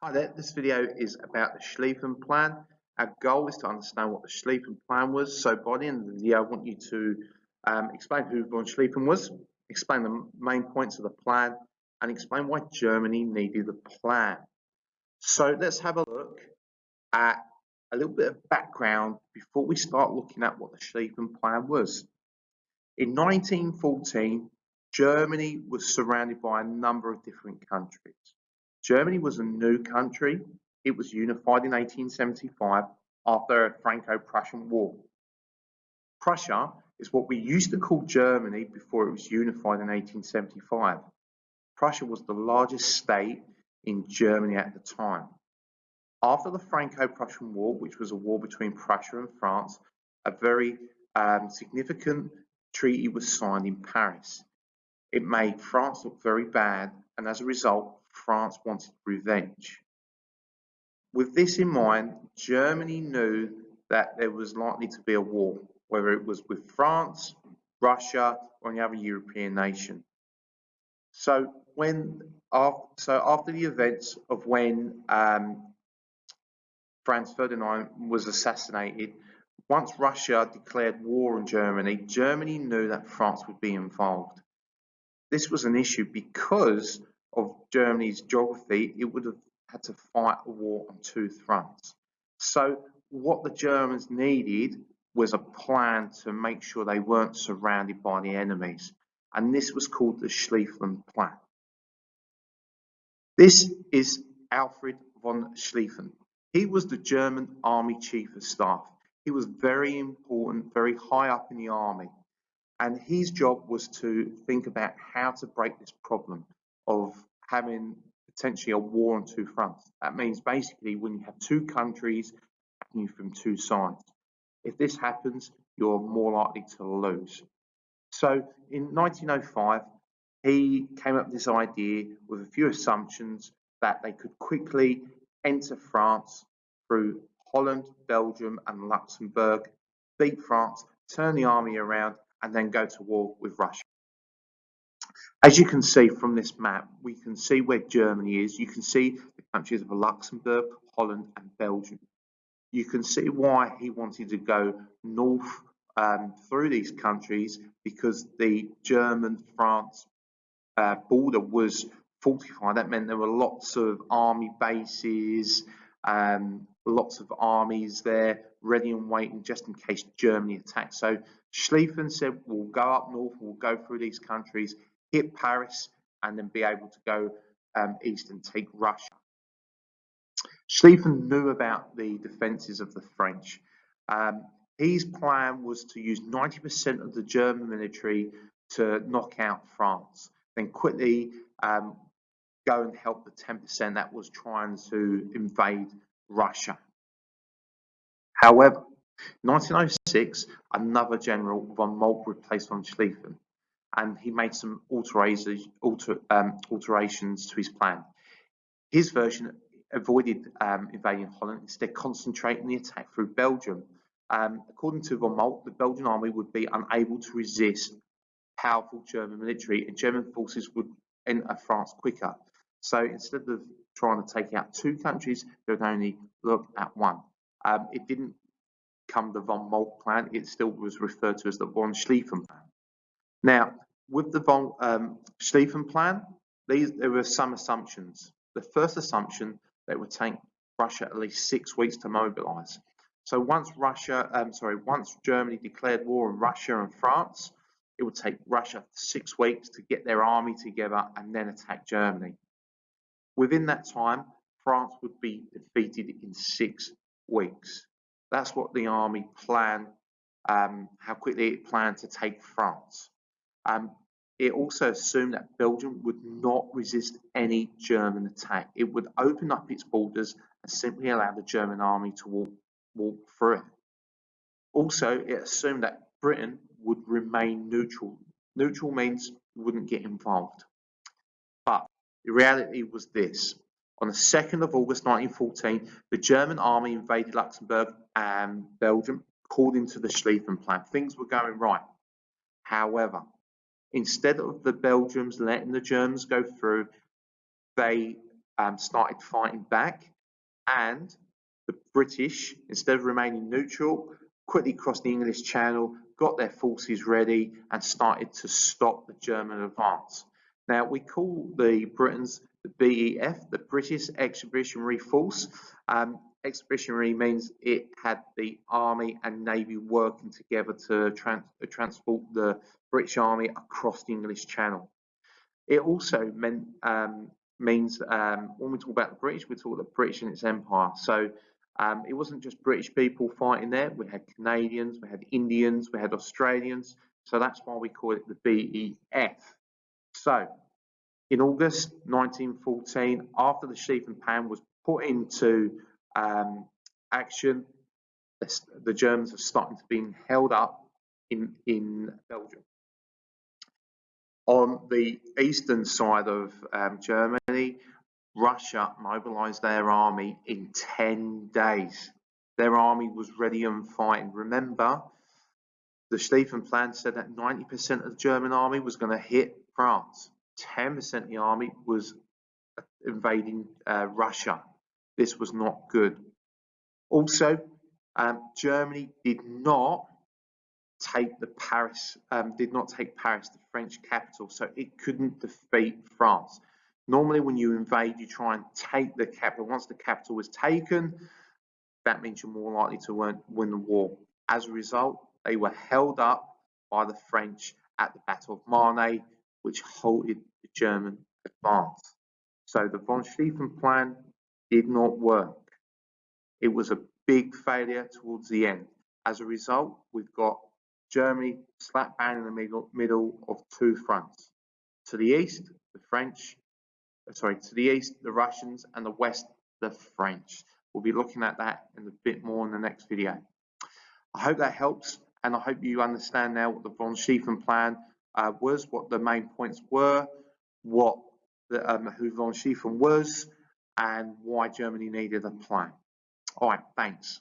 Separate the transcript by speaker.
Speaker 1: Hi there, this video is about the Schlieffan Plan. Our goal is to understand what the Schlieffan Plan was. So by the end of the video, I want you to explain who Von Schlieffen was, explain the main points of the plan, and explain why Germany needed the plan. So let's have a look at a little bit of background before we start looking at what the Schlieffan Plan was. In 1914, Germany was surrounded by a number of different countries. Germany was a new country. It was unified in 1875 after a Franco-Prussian War. Prussia is what we used to call Germany before it was unified in 1875. Prussia was the largest state in Germany at the time. After the Franco-Prussian War, which was a war between Prussia and France, a very significant treaty was signed in Paris. It made France look very bad, and as a result, France wanted revenge. With this in mind, Germany knew that there was likely to be a war, whether it was with France, Russia, or any other European nation. So after the events of when Franz Ferdinand was assassinated, once Russia declared war on Germany, Germany knew that France would be involved. This was an issue because of Germany's geography. It would have had to fight a war on two fronts. So what the Germans needed was a plan to make sure they weren't surrounded by the enemies. And this was called the Schlieffan Plan. This is Alfred Von Schlieffen. He was the German Army Chief of Staff. He was very important, very high up in the army. And his job was to think about how to break this problem of having potentially a war on two fronts. That means basically when you have two countries attacking you from two sides. If this happens, you're more likely to lose. So in 1905, he came up with this idea with a few assumptions that they could quickly enter France through Holland, Belgium, and Luxembourg, beat France, turn the army around, and then go to war with Russia. As you can see from this map, we can see where Germany is. You can see the countries of Luxembourg, Holland, and Belgium. You can see why he wanted to go north through these countries, because the German-France border was fortified. That meant there were lots of army bases, lots of armies there ready and waiting just in case Germany attacked. So Schlieffen said, we'll go up north, we'll go through these countries, hit Paris, and then be able to go east and take Russia. Schlieffen knew about the defences of the French. His plan was to use 90% of the German military to knock out France, then quickly go and help the 10% that was trying to invade Russia. However, in 1906, another general, Von Moltke, replaced Von Schlieffen, and he made some alterations to his plan. His version avoided invading Holland, instead concentrating the attack through Belgium. According to Von Moltke, the Belgian army would be unable to resist powerful German military, and German forces would enter France quicker. So instead of trying to take out two countries, they would only look at one. It didn't come the Von Moltke plan, it still was referred to as the Von Schlieffen plan. Now, with the Von Schlieffen plan, there were some assumptions. The first assumption, that it would take Russia at least 6 weeks to mobilize. So once Germany declared war on Russia and France, it would take Russia 6 weeks to get their army together and then attack Germany. Within that time, France would be defeated in 6 weeks. That's what the army planned, how quickly it planned to take France. It also assumed that Belgium would not resist any German attack. It would open up its borders and simply allow the German army to walk through it. Also, it assumed that Britain would remain neutral. Neutral means you wouldn't get involved. But the reality was this. On the 2nd of August 1914, the German army invaded Luxembourg and Belgium according to the Schlieffan Plan. Things were going right. However, instead of the Belgians letting the Germans go through, they started fighting back, and the British, instead of remaining neutral, quickly crossed the English Channel, got their forces ready, and started to stop the German advance. Now, we call the Britons the BEF, the British Expeditionary Force. Expeditionary means it had the army and navy working together to transport the British army across the English Channel. It also means when we talk about the British, we talk about the British and its empire. So it wasn't just British people fighting there. We had Canadians, we had Indians, we had Australians. So that's why we call it the BEF. So in August 1914, after the Schlieffan Plan was put into action, the Germans are starting to be held up in Belgium. On the eastern side of Germany, Russia mobilized their army in 10 days. Their army was ready and fighting. Remember, the Schlieffan Plan said that 90% of the German army was going to hit France. 10% of the army was invading Russia. This was not good. Also, Germany did not take Paris, the French capital, so it couldn't defeat France. Normally, when you invade, you try and take the capital. Once the capital was taken, that means you're more likely to win the war. As a result, they were held up by the French at the Battle of Marne, which halted the German advance. So the Von Schlieffen Plan did not work. It was a big failure towards the end. As a result, we've got Germany slap bang in the middle of two fronts. To the east, the Russians, and the west, the French. We'll be looking at that in a bit more in the next video. I hope that helps, and I hope you understand now what the Von Schlieffen Plan was, what the main points were, who Von Schlieffen was, and why Germany needed a plan. All right, thanks.